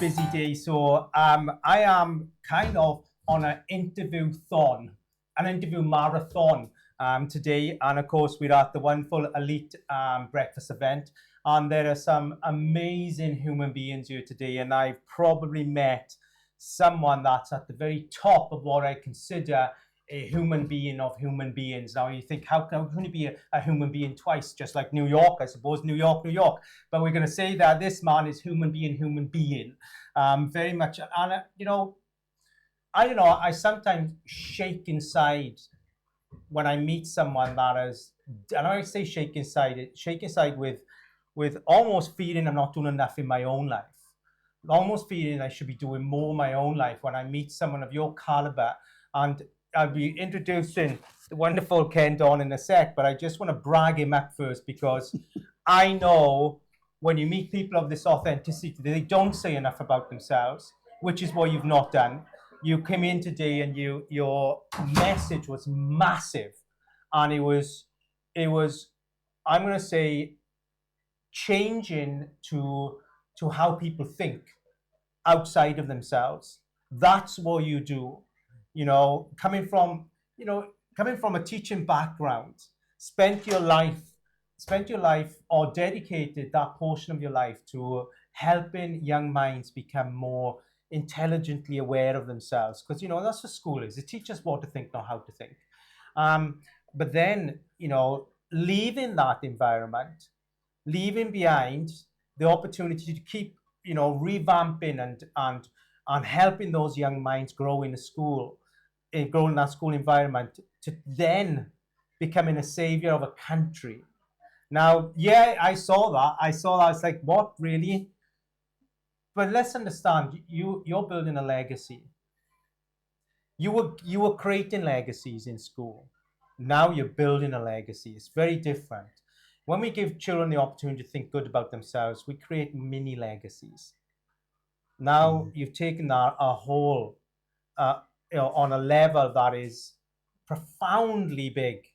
busy day, so I am kind of on an interview marathon today, and of course we're at the wonderful elite breakfast event, and there are some amazing human beings here today, and I've probably met someone that's at the very top of what I consider a human being of human beings. Now you think, how can you be a human being twice? Just like New York, I suppose, New York. But we're going to say that this man is human being, very much. And I don't know, I sometimes shake inside when I meet someone that is, and I say shake inside with almost feeling I'm not doing enough in my own life. Almost feeling I should be doing more in my own life when I meet someone of your caliber. And I'll be introducing the wonderful Ken Dunn in a sec, but I just want to brag him up first, because I know when you meet people of this authenticity, they don't say enough about themselves, which is what you've not done. You came in today and your message was massive, and it was I'm going to say changing to how people think outside of themselves. That's what you do. Coming from a teaching background, spent your life or dedicated that portion of your life to helping young minds become more intelligently aware of themselves, because that's what school is. It teaches what to think, not how to think. But then leaving that environment, leaving behind the opportunity to keep revamping and helping those young minds grow in the school, grow in that school environment, to then becoming a savior of a country. Now, yeah, I saw that. It's like, what, really? But let's understand, you're building a legacy. You were creating legacies in school. Now you're building a legacy. It's very different. When we give children the opportunity to think good about themselves, we create mini legacies. Now you've taken that a whole, on a level that is profoundly big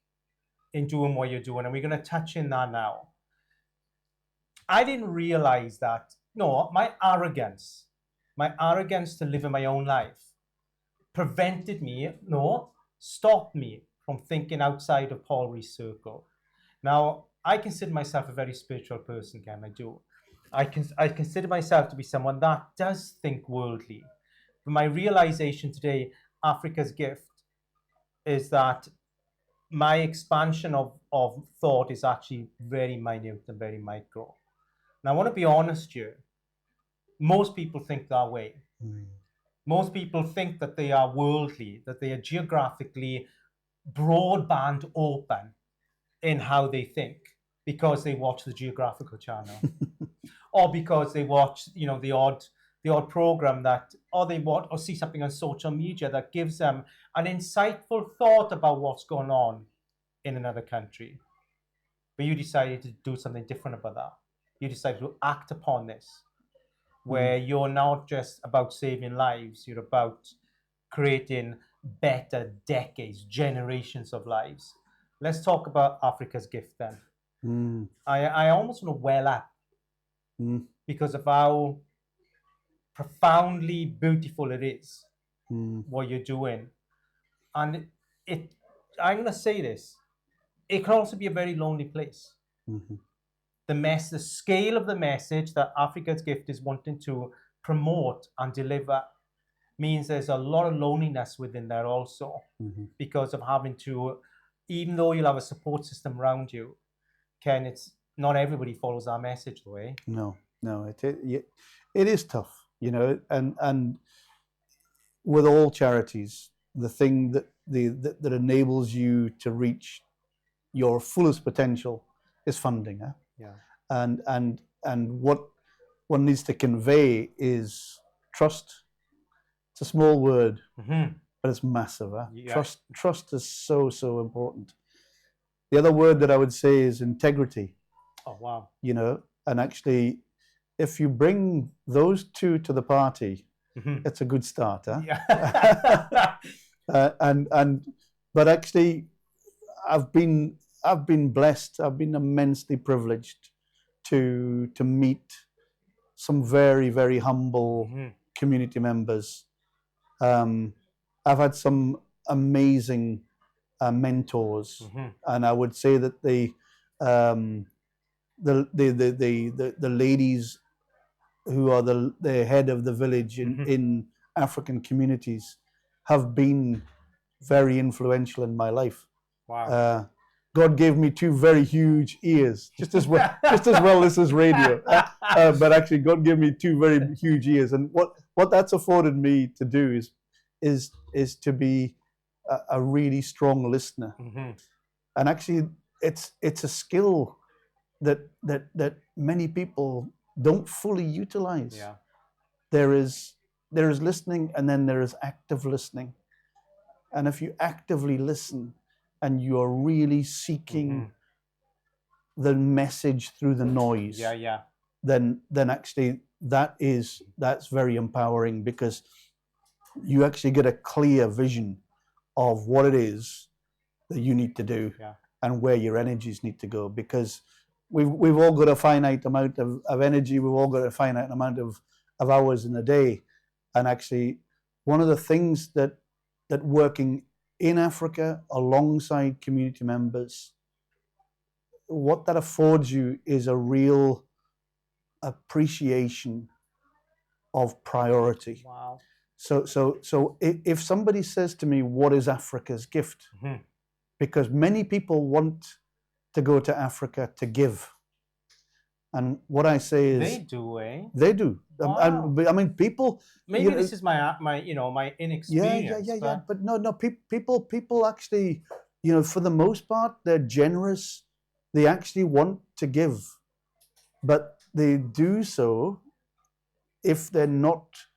in doing what you're doing, and we're going to touch in that now. I didn't realize that. No, my arrogance to live in my own life stopped me from thinking outside of Paul Rees' circle. Now, I consider myself a very spiritual person, Ken. I do. I consider myself to be someone that does think worldly. But my realization today, Africa's gift, is that my expansion of thought is actually very minute and very micro. Now, I want to be honest here. Most people think that way. Most people think that they are worldly, that they are geographically broadband open in how they think, because they watch the Geographical channel, or because they watch, the odd program that, or they watch or see something on social media that gives them an insightful thought about what's going on in another country. But you decided to do something different about that. You decided to act upon this, where you're not just about saving lives, you're about creating better decades, generations of lives. Let's talk about Africa's gift then. I almost want to well up because of how profoundly beautiful it is, what you're doing. And I'm going to say this, it can also be a very lonely place. The scale of the message that Africa's gift is wanting to promote and deliver means there's a lot of loneliness within there also, because of having to, even though you'll have a support system around you, Ken, it's not everybody follows our message the way. No, it is tough, and with all charities, the thing that enables you to reach your fullest potential is funding. Yeah. And what one needs to convey is trust. It's a small word, but it's massive. Yeah. Trust is so important. The other word that I would say is integrity. Oh, wow. And actually, if you bring those two to the party, it's a good start. Yeah. But actually, I've been blessed. I've been immensely privileged to meet some very, very humble community members. I've had some amazing mentors, and I would say that the ladies who are the head of the village in African communities have been very influential in my life. Wow. God gave me two very huge ears, just as well this is radio. But actually, God gave me two very huge ears, and what that's afforded me to do is to be a really strong listener. And actually, it's a skill that many people don't fully utilize. Yeah. There is listening, and then there is active listening. And if you actively listen and you are really seeking the message through the noise, then actually that's very empowering, because you actually get a clear vision of what it is that you need to do and where your energies need to go, because we've all got a finite amount of energy, we've all got a finite amount of hours in a day. And actually, one of the things that working in Africa alongside community members, what that affords you is a real appreciation of priority. Wow. So if somebody says to me, what is Africa's gift? Because many people want to go to Africa to give. And what I say is, they do, eh? They do. Wow. I mean, people. Maybe this is my inexperience. Yeah. But no. People actually, for the most part, they're generous. They actually want to give, but they do so, if they're not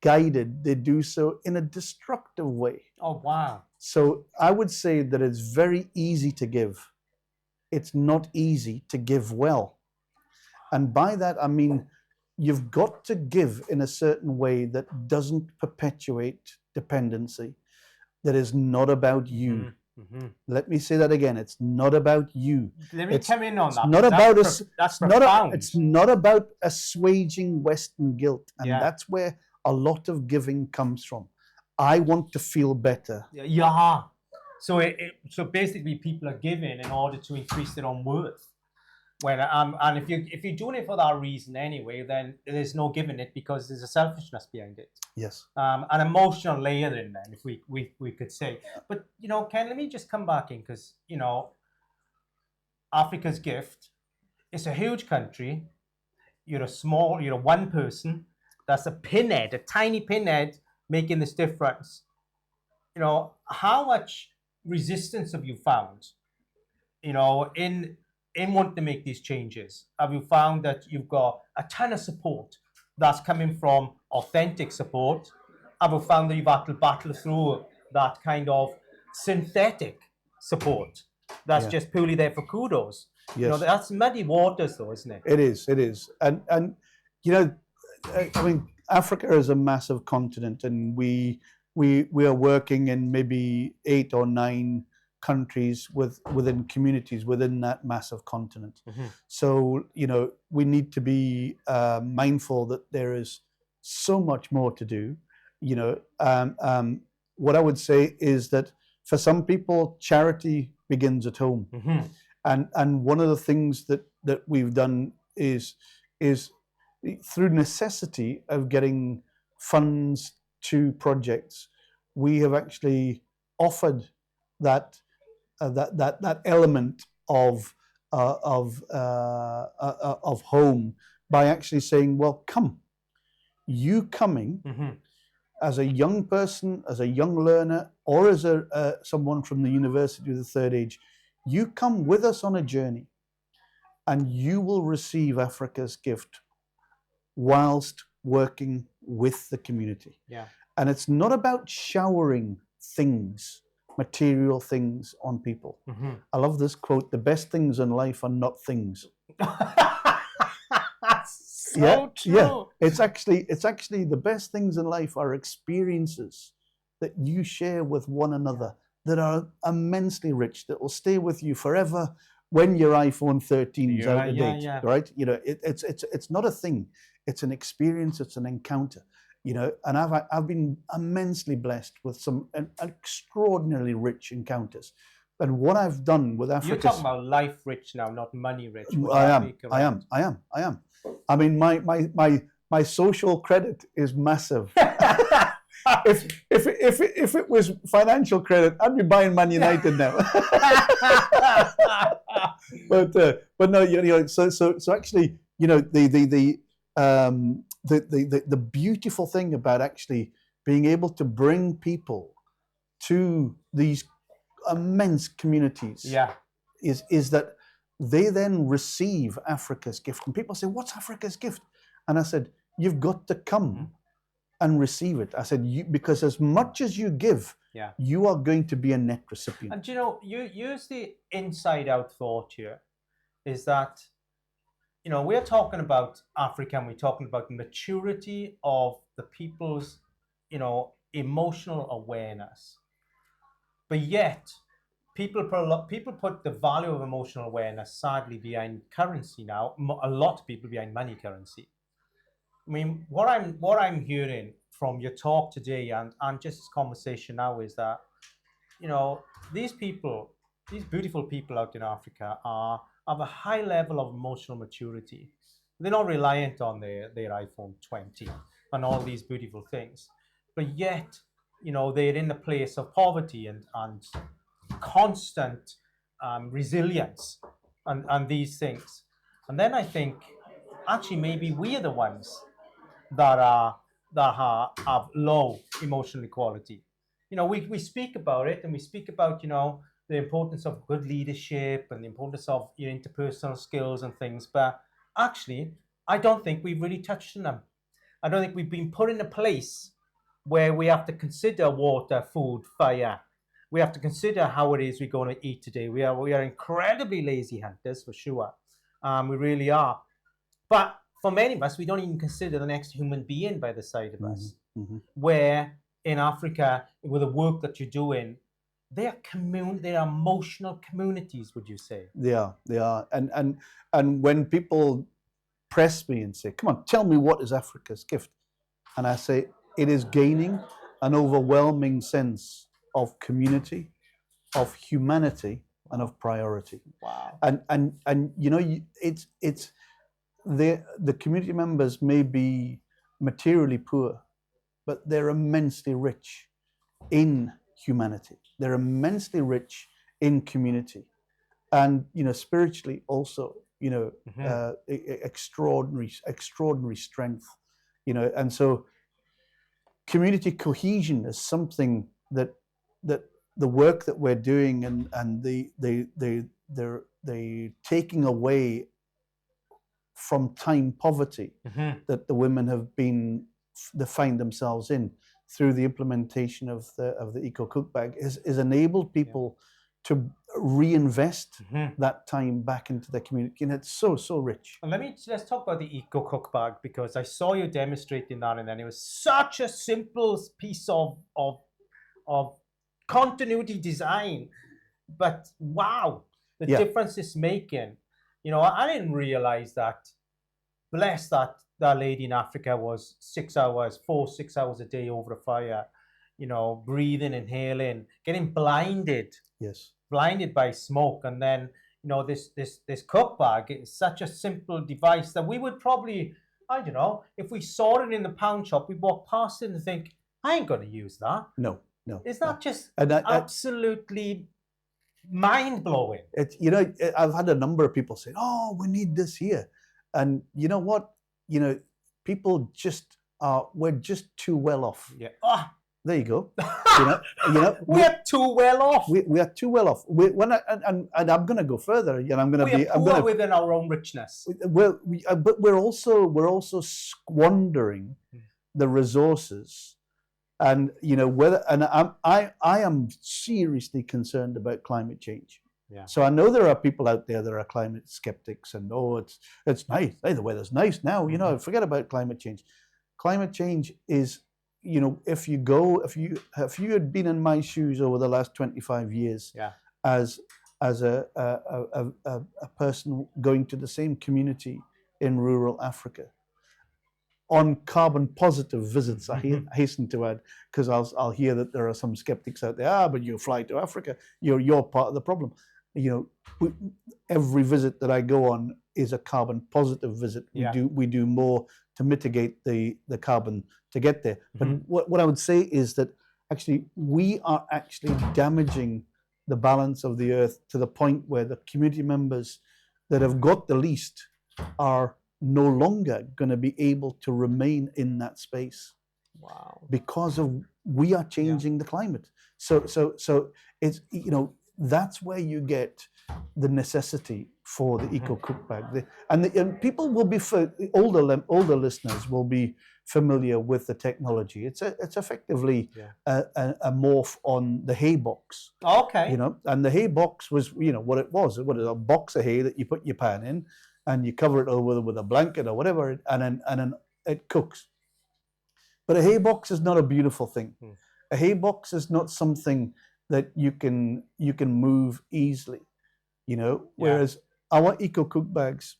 guided, they do so in a destructive way. Oh, wow. So I would say that it's very easy to give. It's not easy to give well. And by that, I mean, you've got to give in a certain way that doesn't perpetuate dependency, that is not about you. Let me say that again. It's not about you. Let me come in on that. That's profound. It's not about assuaging Western guilt. And that's where a lot of giving comes from. I want to feel better. Yeah. So so basically, people are giving in order to increase their own worth. Well, and if you're doing it for that reason anyway, then there's no giving it, because there's a selfishness behind it. Yes. An emotional layer in then, if we could say. But Ken, let me just come back in, because Africa's gift. It's a huge country. You're one person. That's a pinhead, a tiny pinhead, making this difference. How much resistance have you found? In wanting to make these changes? Have you found that you've got a ton of support that's coming from authentic support? Have you found that you've had to battle through that kind of synthetic support that's just purely there for kudos? Yes. That's muddy waters, though, isn't it? It is. And I mean, Africa is a massive continent, and we are working in maybe 8 or 9 countries within communities within that massive continent. So we need to be mindful that there is so much more to do. What I would say is that for some people, charity begins at home. And one of the things that we've done is through necessity of getting funds to projects, we have actually offered that element of home by actually saying, well, coming as a young person, as a young learner, or as someone from the university of the third age, you come with us on a journey, and you will receive Africa's gift whilst working with the community. And it's not about showering things, material things, on people. I love this quote: the best things in life are not things. So true. Yeah. It's actually the best things in life are experiences that you share with one another that are immensely rich, that will stay with you forever, when your iPhone 13 is out of date, yeah. right? You know, it's not a thing. It's an experience. It's an encounter. You know, and I've been immensely blessed with some extraordinarily rich encounters. And what I've done with Africa, you're talking about life rich now, not money rich. I am. I mean, my social credit is massive. If it was financial credit, I'd be buying Man United now. but no, you know, so actually, you know, the beautiful thing about actually being able to bring people to these immense communities, is that they then receive Africa's gift. And people say, "What's Africa's gift?" And I said, "You've got to come and receive it." I said, because as much as you give, you are going to be a net recipient. And you know, you use the inside out thought here, is that, you know, we're talking about Africa and we're talking about the maturity of the people's, you know, emotional awareness. But yet, people put the value of emotional awareness, sadly, behind currency now. A lot of people behind money currency. I mean, what I'm hearing from your talk today and just this conversation now is that, you know, these beautiful people out in Africa have a high level of emotional maturity. They're not reliant on their iPhone 20 and all these beautiful things, but yet, you know, they're in a place of poverty and constant resilience and these things. And then I think, actually, maybe we are the ones that have low emotional equality. You know, we speak about it, and we speak about, you know, the importance of good leadership and the importance of your interpersonal skills and things, but actually, I don't think we've really touched on them. I don't think we've been put in a place where we have to consider water, food, fire. We have to consider how it is we're going to eat today. We are incredibly lazy hunters, for sure. We really are. But for many of us, we don't even consider the next human being by the side of us. Where in Africa, with the work that you're doing, they are emotional communities, would you say? They are. And when people press me and say, "Come on, tell me, what is Africa's gift?" And I say, it is gaining an overwhelming sense of community, of humanity, and of priority. Wow. And you know, it's the community members may be materially poor, but they're immensely rich in humanity. They're immensely rich in community, and, you know, spiritually also, you know, extraordinary strength, you know. And so community cohesion is something that the work that we're doing and the taking away from time poverty that the women they find themselves in through the implementation of the eco cook bag is enabled people to reinvest that time back into the community, and it's so rich. And let's talk about the eco cook bag, because I saw you demonstrating that, and then it was such a simple piece of continuity design, but wow, the difference it's making. You know, I didn't realize that. Bless that lady in Africa was 6 hours a day over a fire, you know, breathing, inhaling, getting blinded. Yes. Blinded by smoke. And then, you know, this cook bag is such a simple device that we would probably, I don't know, if we saw it in the pound shop, we'd walk past it and think, I ain't going to use that. No. Is that just absolutely mind-blowing? You know, I've had a number of people say, "Oh, we need this here." And you know what? You know, people we're just too well off. Yeah. There you go. You know, we are too well off. We are too well off. And I'm going to go further. You know, I'm poor within our own richness. Well, but we're also squandering the resources, and you know I am seriously concerned about climate change. Yeah. So I know there are people out there that are climate skeptics and it's nice. Hey, the weather's nice now. You know, forget about climate change. Climate change is, you know, if you had been in my shoes over the last 25 years as as a person going to the same community in rural Africa on carbon positive visits. I hasten to add, because I'll hear that there are some skeptics out there. But you fly to Africa, you're part of the problem. Every visit that I go on is a carbon positive visit. We do more to mitigate the carbon to get there. But what I would say is that actually we are actually damaging the balance of the earth to the point where the community members that have got the least are no longer going to be able to remain in that space. Wow. Because we are changing the climate. So it's, that's where you get the necessity for the eco cook bag. And people will be, older listeners will be familiar with the technology. It's effectively a morph on the hay box. Okay. And the hay box was, what it was. What is a box of hay that you put your pan in, and you cover it over with a blanket or whatever, and then it cooks. But a hay box is not a beautiful thing. A hay box is not something that you can move easily, Whereas our eco cook bags,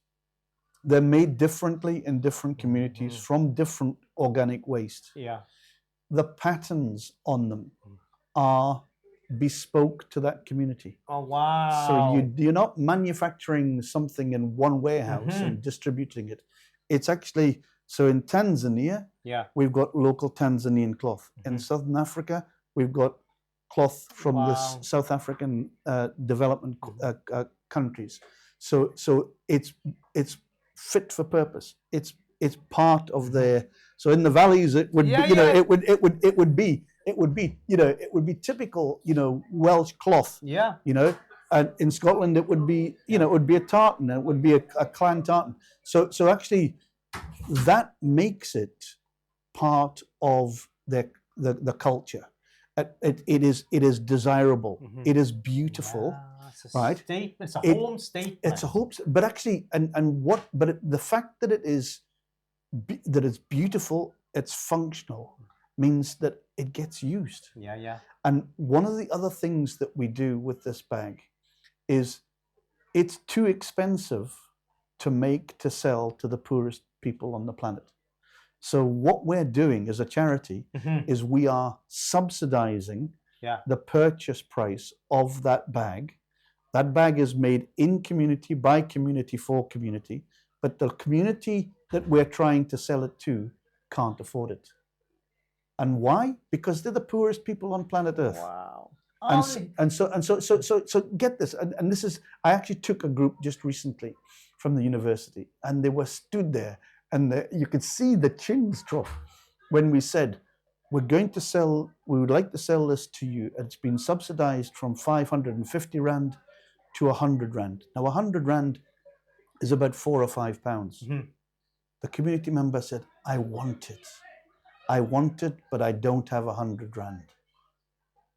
they're made differently in different communities from different organic waste. Yeah. The patterns on them are bespoke to that community. Oh, wow. So you're not manufacturing something in one warehouse and distributing it. It's actually, so in Tanzania, we've got local Tanzanian cloth. In Southern Africa, we've got cloth from the South African development countries. So it's fit for purpose. It's part of their. So in the valleys, it would it would be typical Welsh cloth. Yeah. And in Scotland it would be it would be a tartan. It would be a clan tartan. So actually, that makes it part of the culture. It is desirable. It is beautiful. It's a right? Statement. It's a home statement. It's a home, but actually, the fact that it's beautiful, it's functional, means that it gets used. Yeah. And one of the other things that we do with this bag is it's too expensive to sell to the poorest people on the planet. So what we're doing as a charity is we are subsidizing the purchase price of that bag. That bag is made in community, by community, for community, but the community that we're trying to sell it to can't afford it. And why? Because they're the poorest people on planet Earth. Wow. And so get this, and this is, I actually took a group just recently from the university, and they were stood there, and you could see the chins drop when we said, we would like to sell this to you. It's been subsidized from 550 Rand to 100 Rand. Now 100 Rand is about £4 or £5. The community member said, I want it, but I don't have 100 Rand.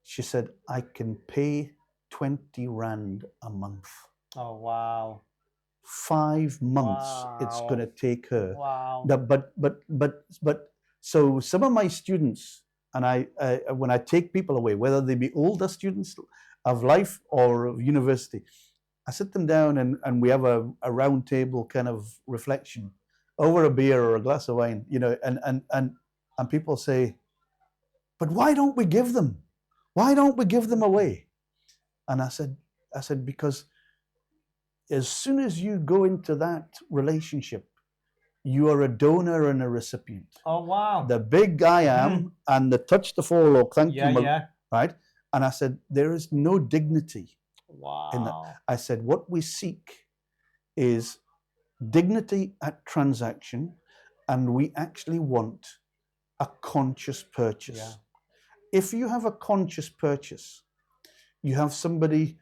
She said, I can pay 20 Rand a month. Oh, wow. 5 months it's going to take her. Wow. But so some of my students, and I when I take people away, whether they be older students of life or of university, I sit them down and we have a round table kind of reflection over a beer or a glass of wine, and people say, but why don't we give them? Why don't we give them away? And I said, because as soon as you go into that relationship, you are a donor and a recipient. Oh, wow. The big I am and the touch the forelock, thank you, yeah. right? And I said, there is no dignity in that. Wow. I said, what we seek is dignity at transaction, and we actually want a conscious purchase. Yeah. If you have a conscious purchase, you have somebody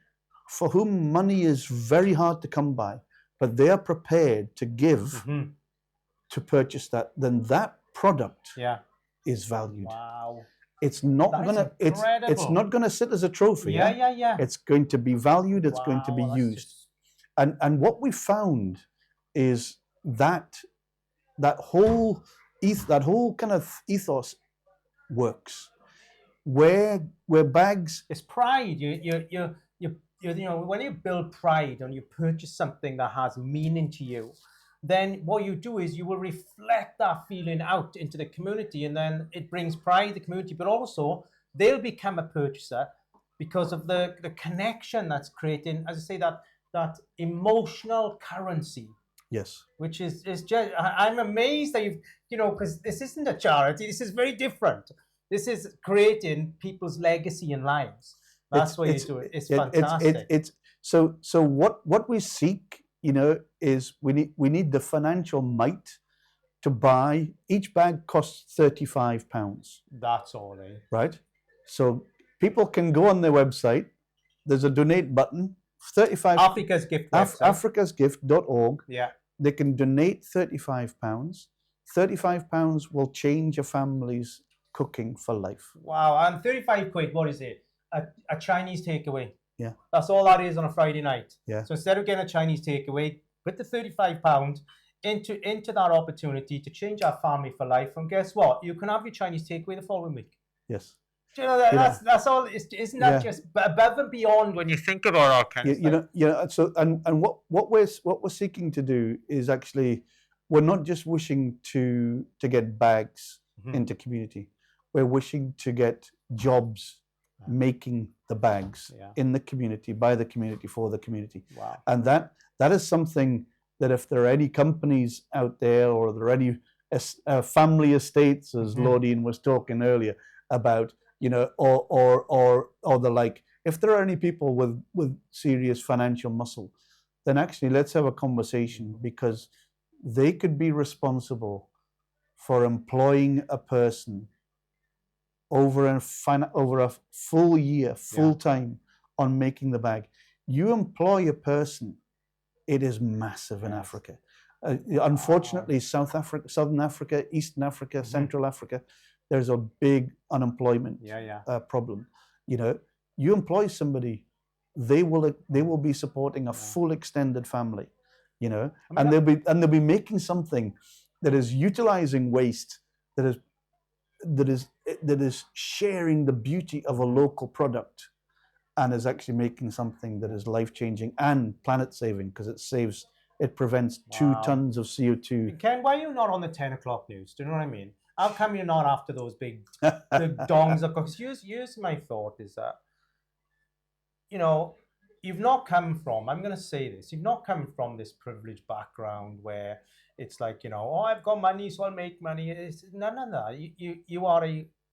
for whom money is very hard to come by, but they are prepared to give to purchase that, then that product is valued. Wow. It's not it's not gonna sit as a trophy. Yeah. It's going to be valued, it's going to be used. And what we found is that whole kind of ethos works. Where bags, it's pride. You're when you build pride and you purchase something that has meaning to you, then what you do is you will reflect that feeling out into the community, and then it brings pride to the community, but also they'll become a purchaser because of the connection that's creating, as I say, that emotional currency. Yes. Which is just, I'm amazed that because this isn't a charity, this is very different. This is creating people's legacy in lives. That's what you do. It's fantastic. So what we seek, is we need the financial might to buy. Each bag costs £35. That's all, eh? Right. So people can go on their website. There's a donate button. 35. Africa's Gift website. Africasgift.org. Yeah. They can donate £35. £35 will change a family's cooking for life. Wow. And 35 quid, what is it? A Chinese takeaway. Yeah. That's all that is on a Friday night. Yeah. So instead of getting a Chinese takeaway, put the £35 into that opportunity to change our family for life. And guess what? You can have your Chinese takeaway the following week. Yes. That's all. Isn't that just above and beyond when you think about our kind of stuff? So and what we're seeking to do is actually, we're not just wishing to get bags into community. We're wishing to get jobs making the bags in the community, by the community, for the community. Wow. And that is something that if there are any companies out there, or there are any family estates, as Lordian was talking earlier about, or the like, if there are any people with serious financial muscle, then actually let's have a conversation, because they could be responsible for employing a person over a full year, full time, on making the bag. You employ a person, it is massive in Africa. Unfortunately, Southern Africa, Eastern Africa, Central Africa, there's a big unemployment problem. You employ somebody, they will be supporting a full extended family, and they'll be making something that is utilizing waste, that is sharing the beauty of a local product, and is actually making something that is life-changing and planet-saving, because it prevents 2 tons of CO2. Ken, why are you not on the 10 o'clock news? Do you know what I mean? How come you're not after those big dongs? Because here's my thought is that, you've not come from, I'm going to say this, you've not come from this privileged background where it's like, I've got money, so I'll make money. It's none of that. You are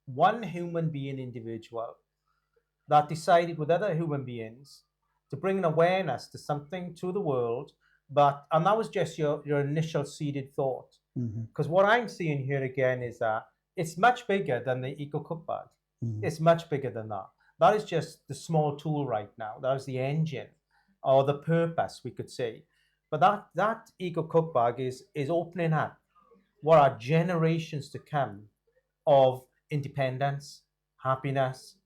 one human being individual that decided with other human beings to bring an awareness to something to the world, and that was just your initial seeded thought. Because what I'm seeing here again is that it's much bigger than the Eco Cook Bag. It's much bigger than that. That is just the small tool right now. That is the engine, or the purpose, we could say. But that Eco Cook Bag is opening up what are generations to come of independence, happiness,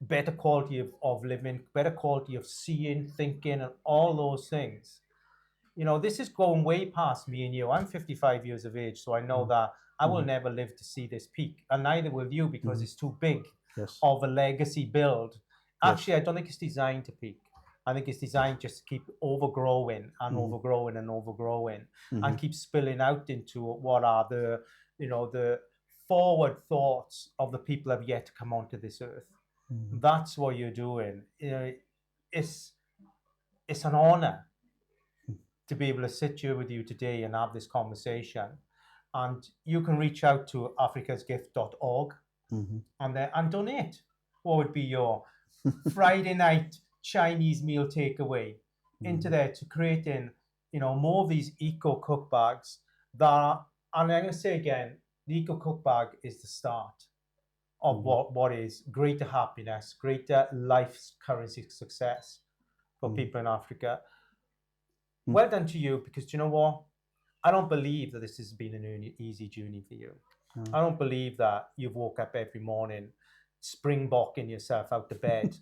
better quality of living, better quality of seeing, thinking, and all those things. This is going way past me and you. I'm 55 years of age, so I know that I will never live to see this peak, and neither will you, because it's too big of a legacy build. Actually, I don't think it's designed to peak. I think it's designed just to keep overgrowing and overgrowing and overgrowing, and keep spilling out into what are the forward thoughts of the people who have yet to come onto this earth. That's what you're doing. It's an honor to be able to sit here with you today and have this conversation. And you can reach out to africasgift.org and donate. What would be your Friday night Chinese meal takeaway into there, to creating, more of these eco cook bags and I'm going to say again, the eco cook bag is the start of what is greater happiness, greater life currency success for people in Africa. Well done to you, because you know what? I don't believe that this has been an easy journey for you. I don't believe that you've woke up every morning springbocking yourself out the bed,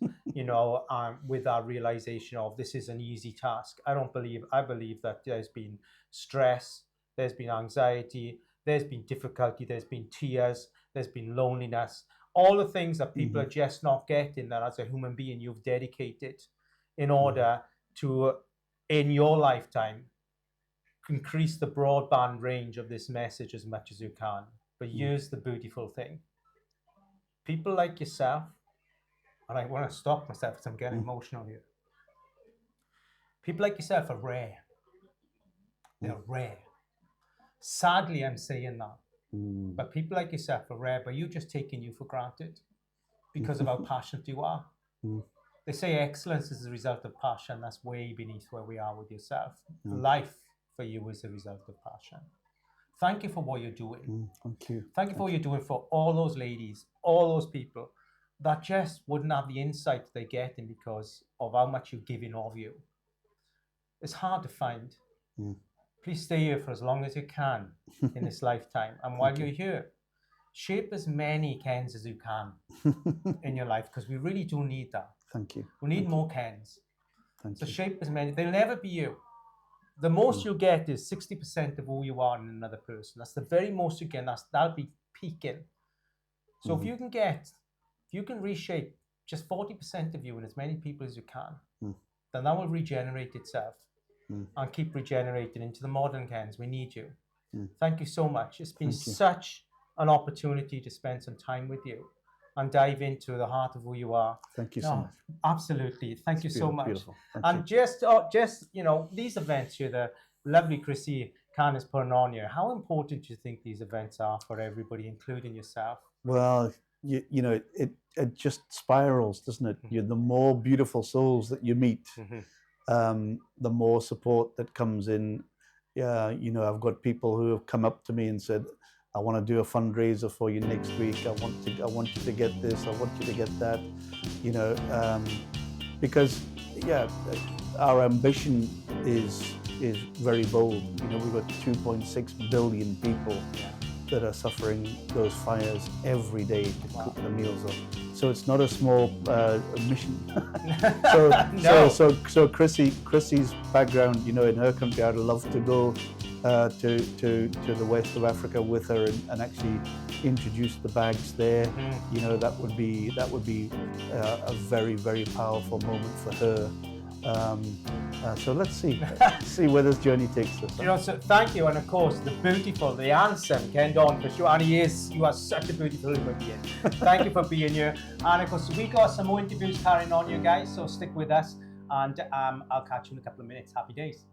with that realization of this is an easy task. I believe that there's been stress, there's been anxiety, there's been difficulty, there's been tears, there's been loneliness, all the things that people are just not getting, that as a human being you've dedicated in order to, in your lifetime, increase the broadband range of this message as much as you can. But here's the beautiful thing. People like yourself, and I want to stop myself because I'm getting emotional here. People like yourself are rare. They're rare. Sadly, I'm saying that. But people like yourself are rare, but you're just taking you for granted because of how passionate you are. They say excellence is a result of passion. That's way beneath where we are with yourself. Life for you is a result of passion. Thank you for what you're doing. Thank you. Thank you for what you're doing for all those ladies, all those people that just wouldn't have the insight they're getting because of how much you're giving of you. It's hard to find. Please stay here for as long as you can in this lifetime. And while you're here, shape as many Kens as you can in your life, because we really do need that. Thank you. We need more Kens. So shape as many. They'll never be you. The most you get is 60% of who you are in another person. That's the very most you get. That'll be peaking. So if you can reshape just 40% of you in as many people as you can, then that will regenerate itself and keep regenerating into the modern Kens. We need you. Thank you so much. It's been such an opportunity to spend some time with you and dive into the heart of who you are. Thank you so much. Absolutely. Thank you so much. Beautiful. And just these events here, the lovely Chrissy Khan is putting on here. How important do you think these events are for everybody, including yourself? Well, it just spirals, doesn't it? The more beautiful souls that you meet, the more support that comes in. I've got people who have come up to me and said, I want to do a fundraiser for you next week. I want you to get this. I want you to get that. Because our ambition is very bold. We've got 2.6 billion people that are suffering those fires every day to cook the meals up. So it's not a small mission. So Chrissy's background, in her country, I'd love to go to the west of Africa with her and actually introduce the bags there. That would be a very, very powerful moment for her. So let's see where this journey takes us. So thank you, and of course the beautiful, the handsome Ken Dunn for sure. And you are such a beautiful human being. Thank you for being here. And of course we got some more interviews carrying on, you guys. So stick with us, and I'll catch you in a couple of minutes. Happy days.